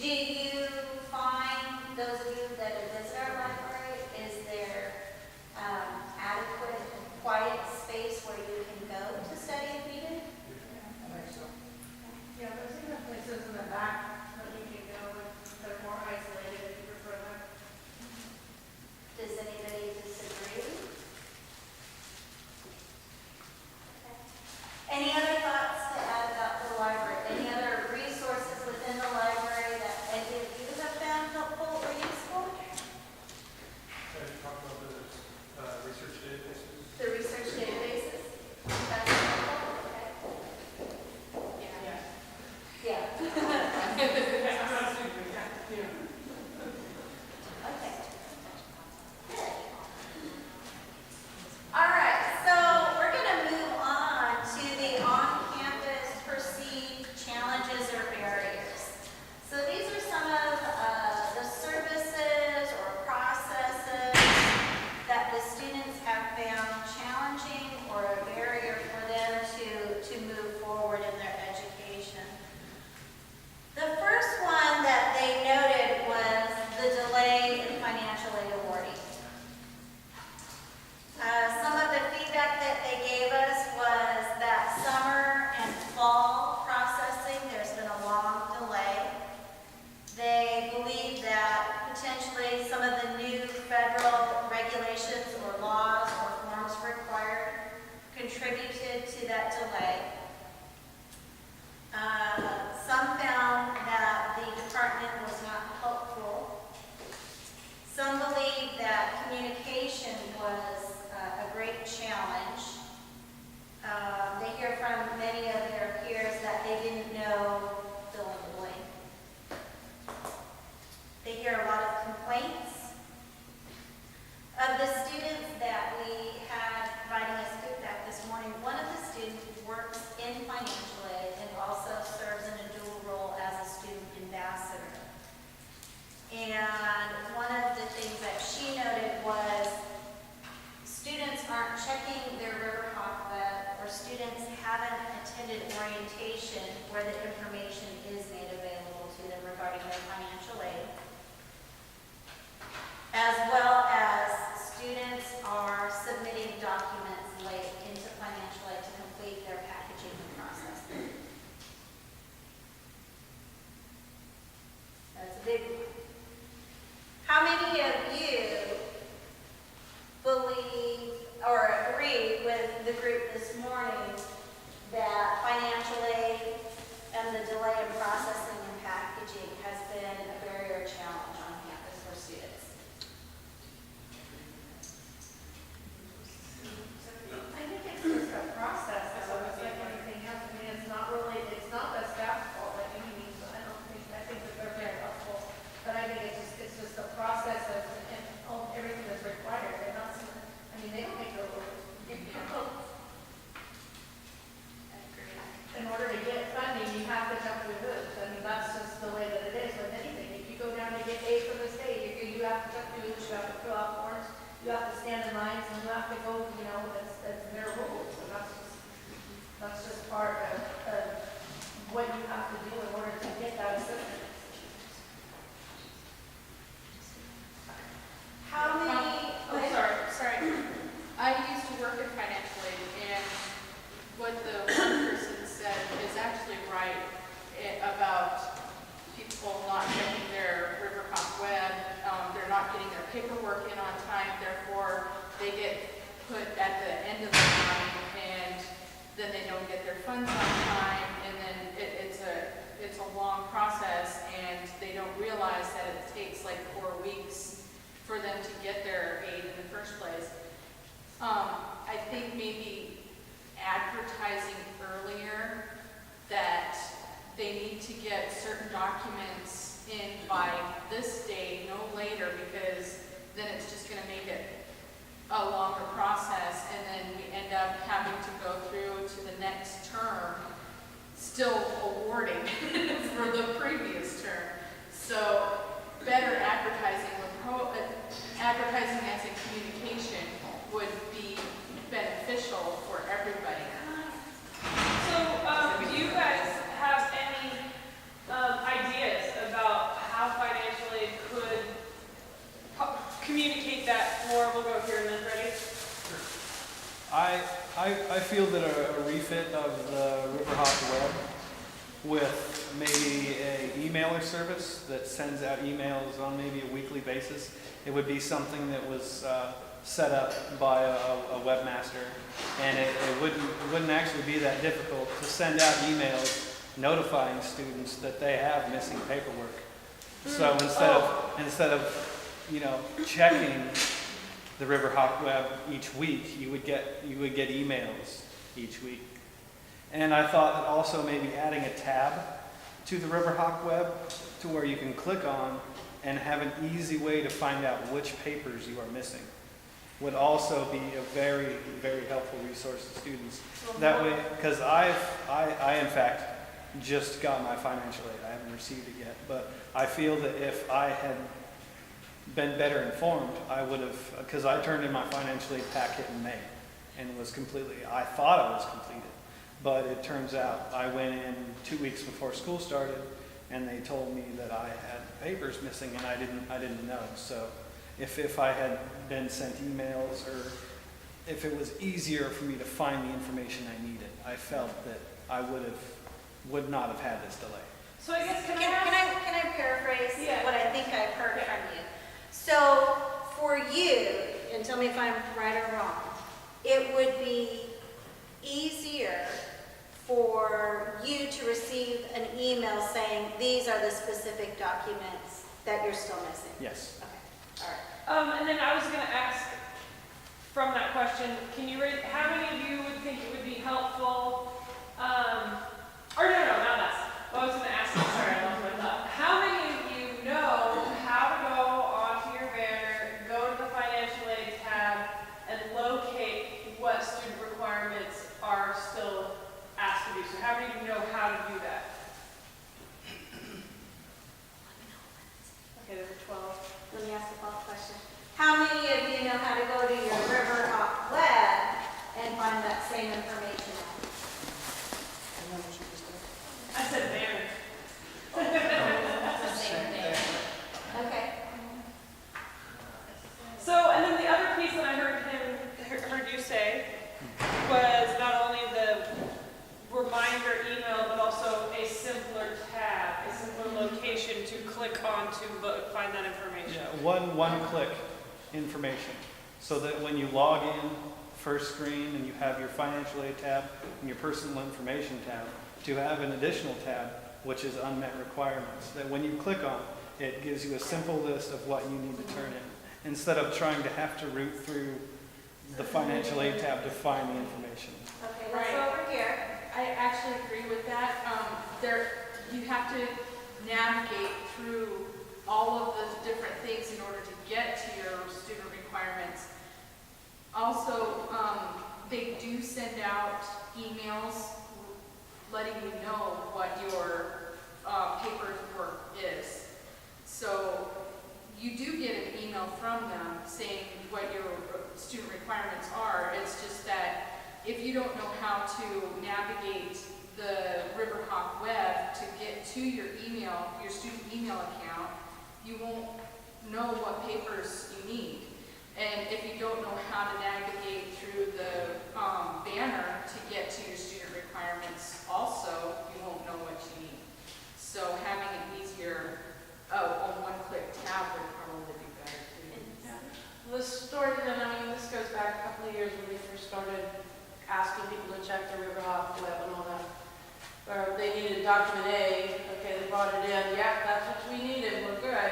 Do you find, those of you that have visited our library, is there adequate quiet space where you can go to study if needed? Yeah, there's even places in the back that you can go that are more isolated if you prefer that. Does anybody disagree? Okay. Any other thoughts to add about the library? Any other resources within the library that any of you have found helpful or useful? Talk about the research databases. The research databases? That's helpful? Okay. Yeah. Yeah. Yeah. Okay. Good. All right, so we're going to move on to the on-campus perceived challenges or barriers. So these are some of the services or processes that the students have found challenging or a barrier for them to move forward in their education. The first one that they noted was the delay in financial aid awarding. Some of the feedback that they gave us was that summer and fall processing, there's been a long delay. They believe that potentially some of the new federal regulations or laws or forms required contributed to that delay. Some found that the department was not helpful. Some believe that communication was a great challenge. They hear from many of their peers that they didn't know fill in the blank. They hear a lot of complaints. Of the students that we had providing us feedback this morning, one of the students works in financial aid and also serves in a dual role as a student ambassador. And one of the things that she noted was students aren't checking their Riverhawk web, or students haven't attended orientation where the information is made available to them regarding their financial aid. As well as students are submitting documents late into financial aid to complete their packaging process. That's a big one. How many of you believe or agree with the group this morning that financial aid and the delay in processing and packaging has been a barrier or challenge on campus for students? I think it's just a process, so it's like anything else. I mean, it's not the staff's fault by any means. I think that they're very helpful. But I think it's just a process of everything that's required. They're not, I mean, they don't make the rules. In order to get funding, you have to jump through hoops. I mean, that's just the way that it is with anything. If you go down to get aid from the state, you have to jump through hoops, you have to fill out forms, you have to stand in lines, and you have to go, that's their rules. And that's just part of what you have to do in order to get that assistance. How many? Sorry. I used to work in financial aid, and what the one person said is actually right about people not getting their Riverhawk web. They're not getting their paperwork in on time, therefore they get put at the end of the line, and then they don't get their funds on time, and then it's a long process, and they don't realize that it takes like 4 weeks for them to get their aid in the first place. I think maybe advertising earlier that they need to get certain documents in by this date, no later, because then it's just going to make it a longer process, and then we end up having to go through to the next term still awarding for the previous term. So better advertising advertising as a communication would be beneficial for everybody. So, do you guys have any ideas about refit of the Riverhawk web with maybe a emailer service that sends out emails on maybe a weekly basis. It would be something that was set up by a webmaster, and it wouldn't actually be that difficult to send out emails notifying students that they have missing paperwork. So instead of checking the Riverhawk web each week, you would get emails each week. And I thought that also maybe adding a tab to the Riverhawk web to where you can click on and have an easy way to find out which papers you are missing would also be a very, very helpful resource to students. That way, because I in fact just got my financial aid. I haven't received it yet, but I feel that if I had been better informed, I would have, because I turned in my financial aid packet in May and I thought I was completed, but it turns out I went in 2 weeks before school started and they told me that I had papers missing and I didn't know. So if I had been sent emails, or if it was easier for me to find the information I needed, I felt that I would not have had this delay. So I guess, Can I paraphrase Yeah. what I think I've heard from you? So for you, and tell me if I'm right or wrong, it would be easier for you to receive an email saying, these are the specific documents that you're still missing? Yes. Okay, all right. And then I was going to ask, from that question, can you rate, how many of you would think it would be helpful, or no, not us. Well, I was going to ask, sorry, I lost my thought. How many of you know how to go onto your banner, go to the financial aid tab, and locate what student requirements are still asked of you? So how many of you know how to do that? Okay, there were 12. Let me ask a follow-up question. How many of you know how to go to your Riverhawk web and find that same information out? I said banner. It's the same thing. Okay. So, and then the other piece that I heard you say was not only the reminder email, but also a simpler tab, a simpler location to click on to look, find that information. Yeah, one-click information, so that when you log in first screen and you have your financial aid tab and your personal information tab, to have an additional tab, which is unmet requirements, that when you click on, it gives you a simple list of what you need to turn in, instead of trying to have to root through the financial aid tab to find the information. Okay, let's Right. go over here. I actually agree with that. You have to navigate through all of the different things in order to get to your student requirements. Also, they do send out emails letting you know what your paperwork is. So you do get an email from them saying what your student requirements are. It's just that if you don't know how to navigate the Riverhawk web to get to your email, your student email account, you won't know what papers you need. And if you don't know how to navigate through the banner to get to your student requirements also, you won't know what you need. So having it easier, a one-click tab would probably be better too. the story, and I mean, this goes back a couple of years when we first started asking people to check the Riverhawk web and all that. Or they needed document A, okay, they brought it in, yeah, that's what we needed, we're good.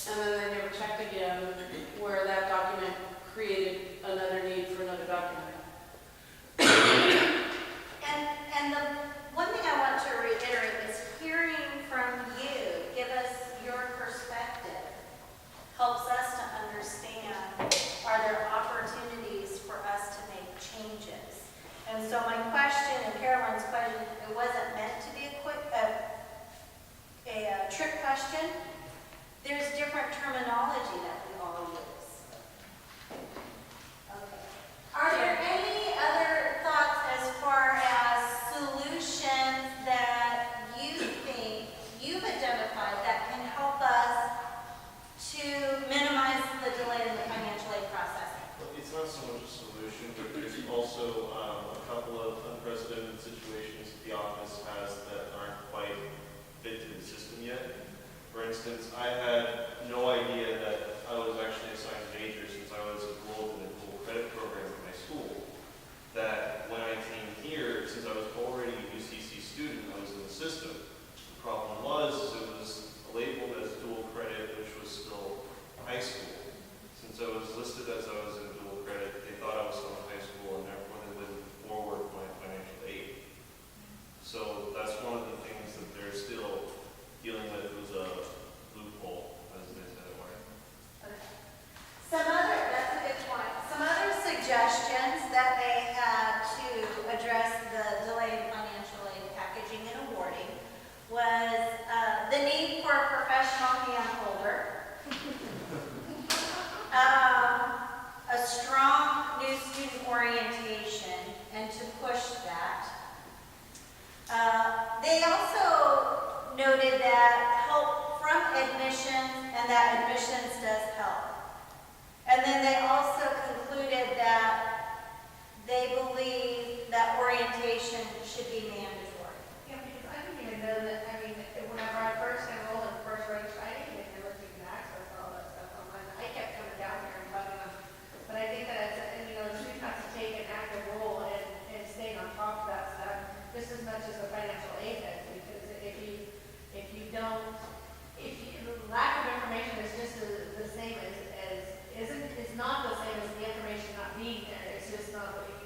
And then they never checked again, where that document created another need for another document. And the one thing I want to reiterate is hearing from you, give us your perspective, helps us to understand, are there opportunities for us to make changes? And so my question, and Caroline's question, it wasn't meant to be a trick question. There's different terminology that we all use. Okay. Are there any other thoughts as far as solutions that you think you've identified that can help us to minimize the delay in the financial aid processing? It's not so much a solution, but there's also a couple of unprecedented situations the office has that aren't quite fit to the system yet. For instance, I had no idea that I was actually assigned a major since I was enrolled in a dual credit program at my school. That when I came here, since I was already a UCC student, I was in the system. The problem was it was labeled as dual credit, which was still high school. Since I was listed as I was in dual credit, they thought I was still in high school, and therefore they wouldn't move forward my financial aid. So that's one of the things that they're still dealing with, was a loophole, as they said it were. That's a good point. Some other suggestions that they had to address the delayed financial aid packaging and awarding was the need for a professional hand holder, a strong new student orientation, and to push that. They also noted that help from admissions, and that admissions does help. And then they also concluded that they believe that orientation should be mandatory. Yeah, because I didn't even know that, I mean, whenever I first enrolled in first register, I didn't even know if you could access all that stuff online. I kept coming down here and bugging them. But I think that it's, and, you know, the student has to take an active role in staying on top of that stuff, just as much as the financial aid does, because if you don't, lack of information is just the same as, it's not the same as the information not being there, it's just not what you